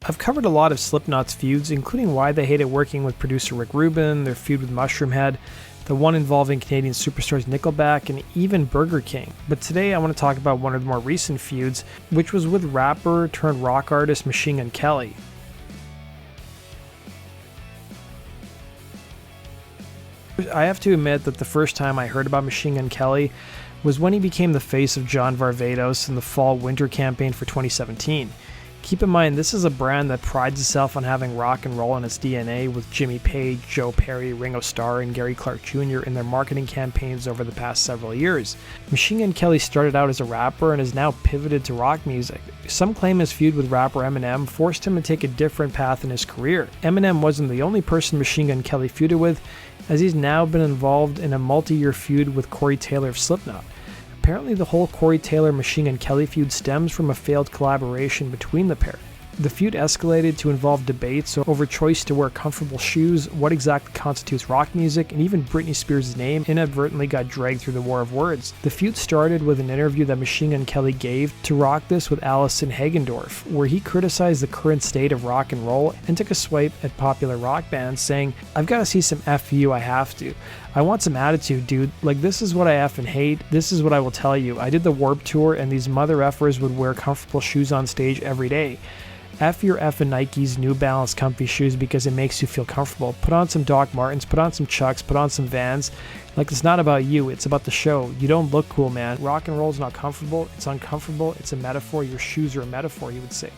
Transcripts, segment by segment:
I've covered a lot of Slipknot's feuds, including why they hated working with producer Rick Rubin, their feud with Mushroomhead, the one involving Canadian superstars Nickelback, and even Burger King. But today I want to talk about one of the more recent feuds, which was with rapper turned rock artist Machine Gun Kelly. I have to admit that the first time I heard about Machine Gun Kelly was when he became the face of John Varvatos in the fall-winter campaign for 2017. Keep in mind, this is a brand that prides itself on having rock and roll in its DNA, with Jimmy Page, Joe Perry, Ringo Starr, and Gary Clark Jr. in their marketing campaigns over the past several years. Machine Gun Kelly started out as a rapper and has now pivoted to rock music. Some claim his feud with rapper Eminem forced him to take a different path in his career. Eminem wasn't the only person Machine Gun Kelly feuded with, as he's now been involved in a multi-year feud with Corey Taylor of Slipknot. Apparently, the whole Corey Taylor Machine Gun Kelly feud stems from a failed collaboration between the pair. The feud escalated to involve debates over choice to wear comfortable shoes, what exactly constitutes rock music, and even Britney Spears' name inadvertently got dragged through the war of words. The feud started with an interview that Machine Gun Kelly gave to Rock This with Allison Hagendorf, where he criticized the current state of rock and roll and took a swipe at popular rock bands, saying, "I've got to see some F you, I have to. I want some attitude, dude. Like, this is what I effing hate. This is what I will tell you. I did the Warped Tour, and these mother effers would wear comfortable shoes on stage every day. F your effing Nike's New Balance comfy shoes because it makes you feel comfortable. Put on some Doc Martens, put on some Chucks, put on some Vans. Like, it's not about you, it's about the show. You don't look cool, man. Rock and roll is not comfortable, it's uncomfortable, it's a metaphor. Your shoes are a metaphor," he would say.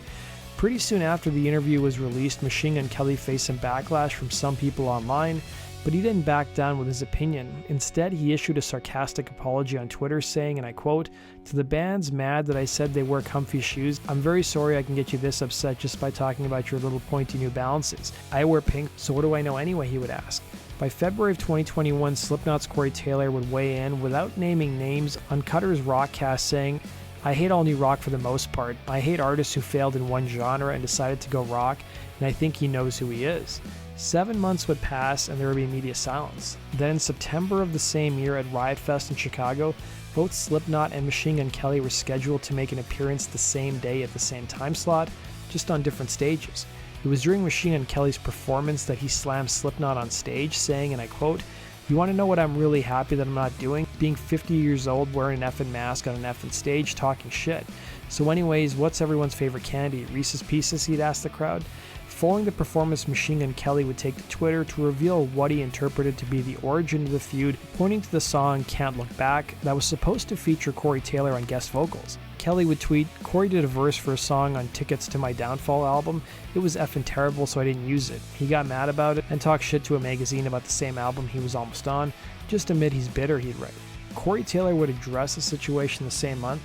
Pretty soon after the interview was released, Machine Gun Kelly faced some backlash from some people online, but he didn't back down with his opinion. Instead, he issued a sarcastic apology on Twitter saying, and I quote, "To the bands mad that I said they wear comfy shoes, I'm very sorry I can get you this upset just by talking about your little pointy New Balances. I wear pink, so what do I know anyway?" he would ask. By February of 2021, Slipknot's Corey Taylor would weigh in without naming names on Cutter's Rockcast, saying, "I hate all new rock for the most part. I hate artists who failed in one genre and decided to go rock, and I think he knows who he is." 7 months would pass and there would be media silence. Then in September of the same year at Riot Fest in Chicago, both Slipknot and Machine Gun Kelly were scheduled to make an appearance the same day at the same time slot, just on different stages. It was during Machine Gun Kelly's performance that he slammed Slipknot on stage, saying, and I quote, "You want to know what I'm really happy that I'm not doing? Being 50 years old, wearing an effing mask on an effing stage, talking shit. So anyways, what's everyone's favorite candy? Reese's Pieces?" he'd ask the crowd. Following the performance, Machine Gun Kelly would take to Twitter to reveal what he interpreted to be the origin of the feud, pointing to the song Can't Look Back that was supposed to feature Corey Taylor on guest vocals. Kelly would tweet, "Corey did a verse for a song on Tickets to My Downfall album. It was effing terrible, so I didn't use it. He got mad about it and talked shit to a magazine about the same album he was almost on. Just admit he's bitter," he'd write. Corey Taylor would address the situation the same month,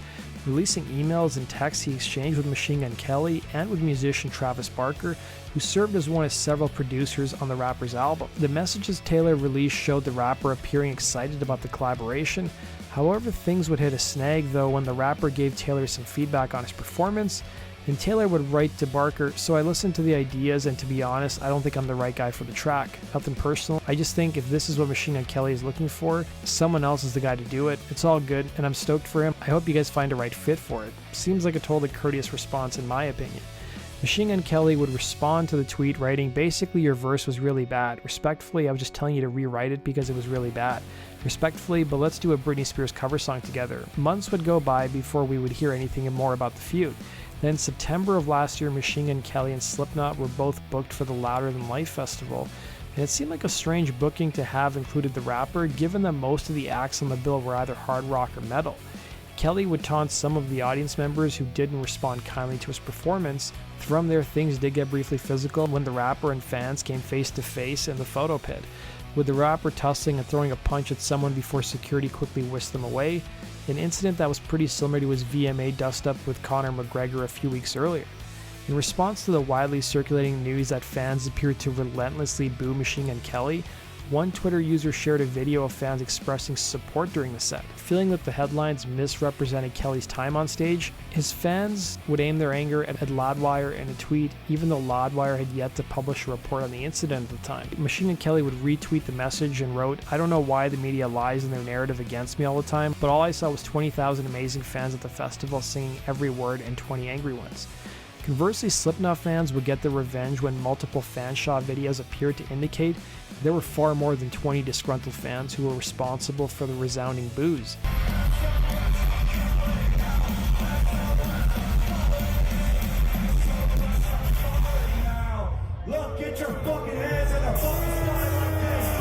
releasing emails and texts he exchanged with Machine Gun Kelly and with musician Travis Barker, who served as one of several producers on the rapper's album. The messages Taylor released showed the rapper appearing excited about the collaboration. However, things would hit a snag though when the rapper gave Taylor some feedback on his performance, and Taylor would write to Barker, "So I listened to the ideas, and to be honest, I don't think I'm the right guy for the track. Nothing personal. I just think if this is what Machine Gun Kelly is looking for, someone else is the guy to do it. It's all good, and I'm stoked for him. I hope you guys find a right fit for it." Seems like a totally courteous response in my opinion. Machine Gun Kelly would respond to the tweet writing, "Basically, your verse was really bad. Respectfully, I was just telling you to rewrite it because it was really bad. Respectfully, but let's do a Britney Spears cover song together." Months would go by before we would hear anything more about the feud. Then in September of last year, Machine Gun Kelly and Slipknot were both booked for the Louder Than Life festival, and it seemed like a strange booking to have included the rapper, given that most of the acts on the bill were either hard rock or metal. Kelly would taunt some of the audience members who didn't respond kindly to his performance. From there, things did get briefly physical when the rapper and fans came face to face in the photo pit, with the rapper tussling and throwing a punch at someone before security quickly whisked them away, an incident that was pretty similar to his VMA dust-up with Conor McGregor a few weeks earlier. In response to the widely circulating news that fans appeared to relentlessly boo Machine Gun Kelly, one Twitter user shared a video of fans expressing support during the set. Feeling that the headlines misrepresented Kelly's time on stage, his fans would aim their anger at Loudwire in a tweet, even though Loudwire had yet to publish a report on the incident at the time. Machine Gun Kelly would retweet the message and wrote, "I don't know why the media lies in their narrative against me all the time, but all I saw was 20,000 amazing fans at the festival singing every word and 20 angry ones." Conversely, Slipknot fans would get their revenge when multiple Fanshawe videos appeared to indicate there were far more than 20 disgruntled fans who were responsible for the resounding boos. Look, get your fucking hands in the fucking sky like this.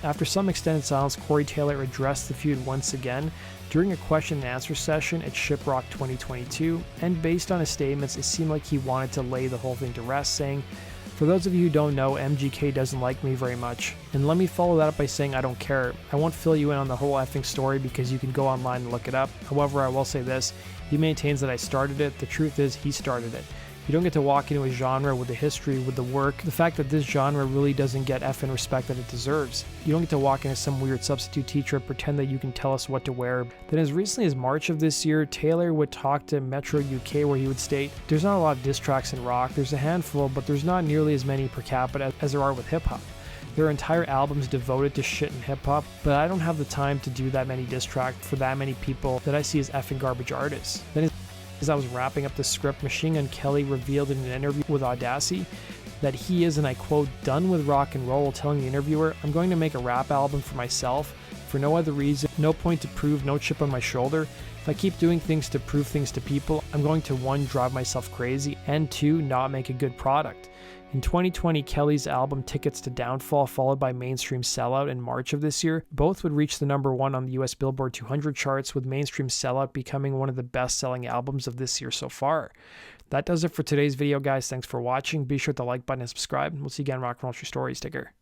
After some extended silence, Corey Taylor addressed the feud once again during a question and answer session at Shiprock 2022, and based on his statements, it seemed like he wanted to lay the whole thing to rest, saying, "For those of you who don't know, MGK doesn't like me very much." And let me follow that up by saying I don't care. I won't fill you in on the whole effing story because you can go online and look it up. However, I will say this, he maintains that I started it. The truth is, he started it. You don't get to walk into a genre with the history, with the work, the fact that this genre really doesn't get effing respect that it deserves. You don't get to walk into some weird substitute teacher and pretend that you can tell us what to wear. Then as recently as March of this year, Taylor would talk to Metro UK where he would state, "There's not a lot of diss tracks in rock, there's a handful, but there's not nearly as many per capita as there are with hip-hop. There are entire albums devoted to shit and hip-hop, but I don't have the time to do that many diss tracks for that many people that I see as effing garbage artists." Then as I was wrapping up the script, Machine Gun Kelly revealed in an interview with Audacity that he is, and I quote, "done with rock and roll," telling the interviewer, "I'm going to make a rap album for myself, for no other reason, no point to prove, no chip on my shoulder. If I keep doing things to prove things to people, I'm going to 1, drive myself crazy, and 2, not make a good product." In 2020, Kelly's album Tickets to Downfall, followed by Mainstream Sellout in March of this year, both would reach the number 1 on the US Billboard 200 charts, with Mainstream Sellout becoming one of the best-selling albums of this year so far. That does it for today's video, guys. Thanks for watching. Be sure to like button and subscribe. We'll see you again, Rock and Roll True Stories. Take care.